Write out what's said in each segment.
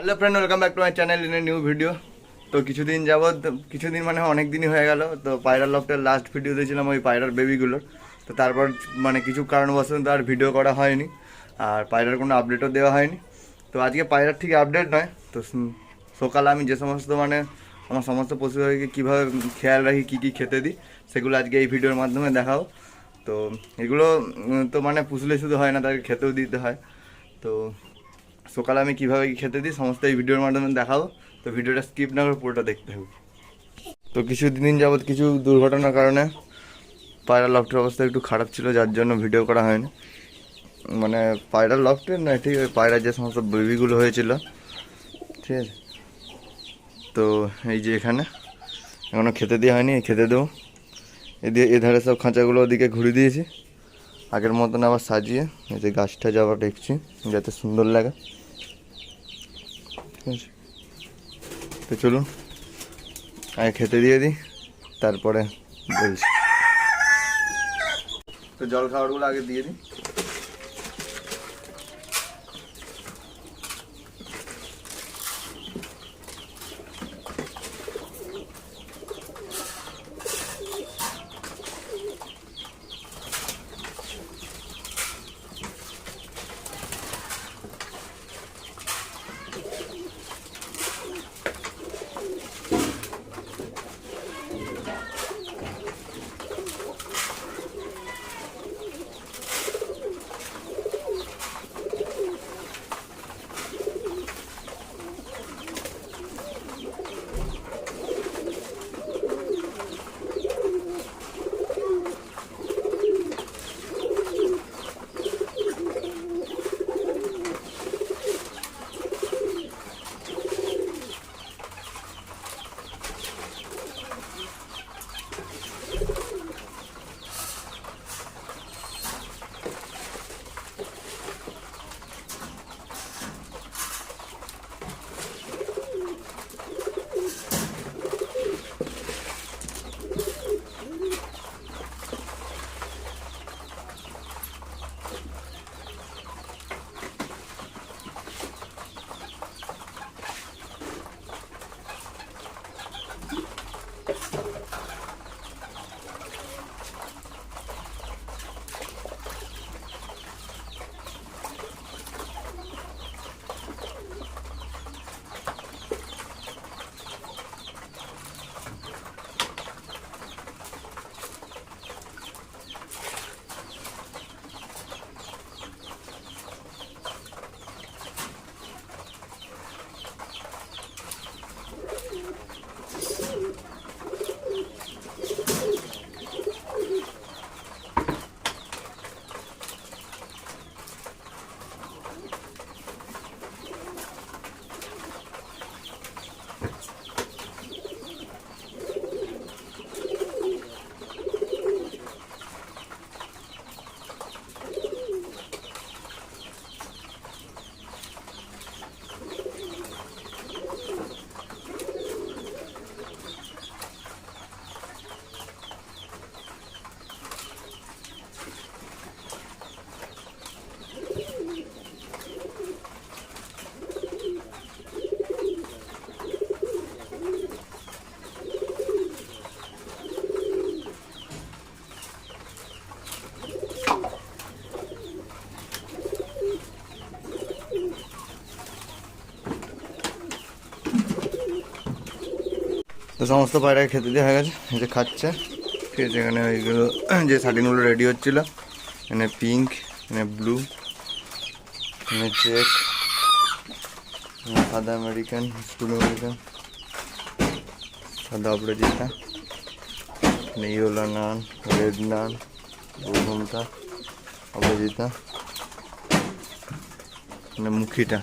Hello friend, welcome back to my channel in a new video. তো কিছুদিন মানে অনেক দিনই হয়ে গেল। তো পায়রার লফটের লাস্ট ভিডিও দিয়েছিলাম ওই পায়রার বেবিগুলোর। তো তারপর মানে কিছু কারণবশত তো আর ভিডিও করা হয়নি, আর পায়রার কোনো আপডেটও দেওয়া হয়নি। তো আজকে পায়রার ঠিক আপডেট নয়, তো সকালে আমি যে সমস্ত মানে আমার সমস্ত পশু পাখিকে কীভাবে খেয়াল রাখি, কী কী খেতে দিই, সেগুলো আজকে এই ভিডিওর মাধ্যমে দেখাও। তো এগুলো তো মানে পুষলে শুধু হয় না, তাকে খেতেও দিতে হয়। তো সকালে আমি কীভাবে খেতে দিই সমস্ত এই ভিডিওর মাধ্যমে দেখাবো। তো ভিডিওটা স্কিপ না করে পুরোটা দেখতে হবে। তো কিছুদিন যাবৎ কিছু দুর্ঘটনার কারণে পায়রা লফটের অবস্থা একটু খারাপ ছিল, যার জন্য ভিডিও করা হয়নি। মানে পায়রা লফটের না, ঠিক ওই পায়রার যে সমস্ত বেবিগুলো হয়েছিল, ঠিক আছে। তো এই যে এখানে এখনও খেতে দেওয়া হয়নি, খেতে দেবো। এধারে সব খাঁচাগুলো ওদিকে ঘুরে দিয়েছি, আগের মতন আবার সাজিয়ে এই যে গাছটা যাওয়া দেখছি যাতে সুন্দর লাগে, ঠিক আছে। তো চলুন আগে খেতে দিয়ে দিই, তারপরে বলছি। তো জল খাবারগুলো আগে দিয়ে দিই। তো সমস্ত পায়রাকে খেতে দিয়ে হয়ে গেছে, এই যে খাচ্ছে, ঠিক আছে। এখানে ওইগুলো যে শার্টিনগুলো রেডি হচ্ছিলো, এখানে পিঙ্ক, এখানে ব্লু, এখানে চেক, সাদা আমেরিকান, স্কুল আমেরিকান, সাদা অপরাজিতা, এখানে ইয়েলো নান, রেড নান, ঘুমটা অপরাজিতা, এখানে মুখিটা।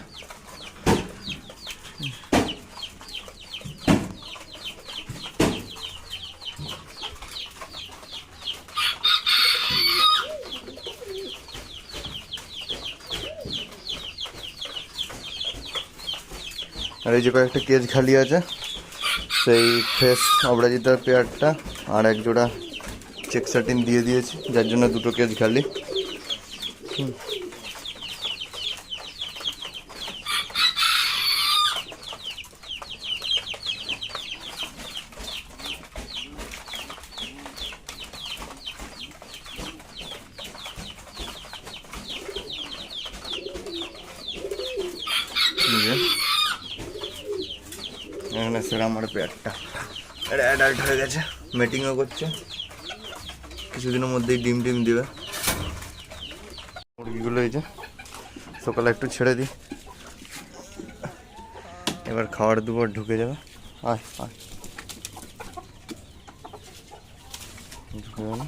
আর এই যে কয়েকটা কেজ খালি আছে, সেই ফ্রেশ অপরাজিতার পেয়ারটা আর এক জোড়া চেক শার্টিন দিয়ে দিয়েছি, যার জন্য দুটো কেজ খালি। যে এখানে সেরা আমার পেয়ারটা এটা অ্যাডাল্ট হয়ে গেছে, মিটিংও করছে, কিছুদিনের মধ্যেই ডিম টিম দিবে। মুরগিগুলো এই যে সকালে একটু ছেড়ে দিই, এবার খাবার দুবার ঢুকে যাবে। আয় আয় ঢুকে যাবে,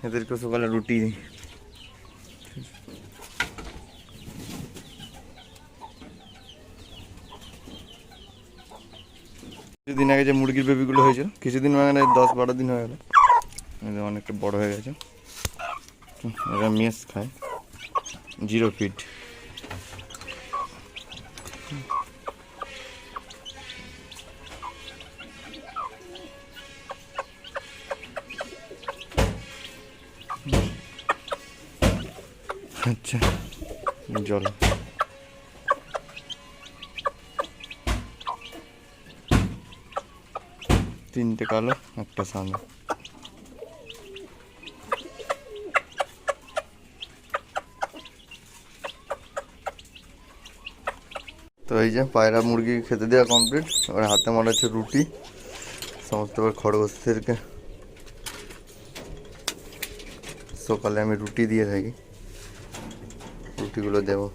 এদেরকে সকালে রুটি দিই। কিছুদিন আগে যে মুরগির বেবিগুলো হয়েছিল, কিছুদিন মানে 10-12 দিন হয়ে গেল, অনেকটা বড় হয়ে গেছে। এরা মেস খায় 0 ফিট। আচ্ছা জল 3টে কালো, একটা সাদা। তো এই যে পায়রা মুরগি খেতে দেওয়া কমপ্লিট, এবার হাতে মারা হচ্ছে রুটি। সমস্ত খরগোশদেরকে সকালে আমি রুটি দিয়ে থাকি, রুটিগুলো দেবো।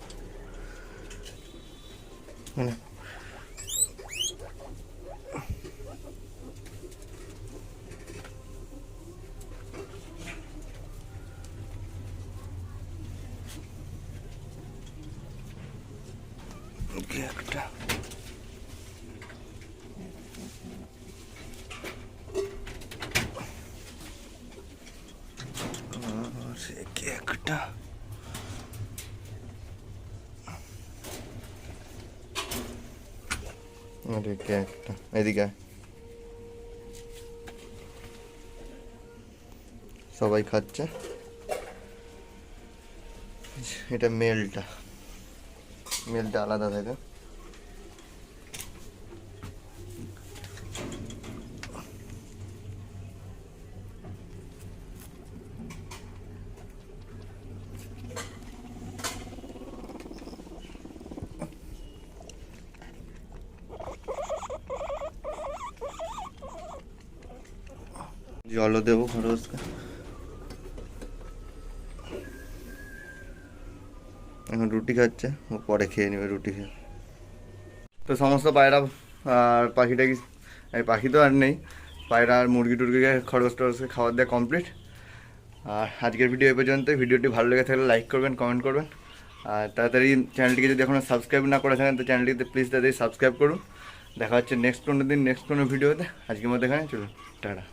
একটা একটা একটা এদিকে সবাই খাচ্ছে। এটা মেলটা আলাদা থাকে। জলও দেবো খরগোশকে। এখন রুটি খাচ্ছে, ও পরে খেয়ে নেবে রুটি খেয়ে। তো সমস্ত পায়রা আর পাখিটাকে, এই পাখি তো আর নেই, পায়রা আর মুরগি টুরগিকে খরগোশকে খাবার দেওয়া কমপ্লিট। আর আজকের ভিডিও এই পর্যন্ত। ভিডিওটি ভালো লেগে থাকলে লাইক করবেন, কমেন্ট করবেন, আর তাড়াতাড়ি চ্যানেলটিকে যদি এখনও সাবস্ক্রাইব না করে থাকেন তো চ্যানেলটিতে প্লিজ তাড়াতাড়ি সাবস্ক্রাইব করুন। দেখা হচ্ছে নেক্সট কোনো ভিডিওতে। আজকের মধ্যে এখানে চলুন, টাটা।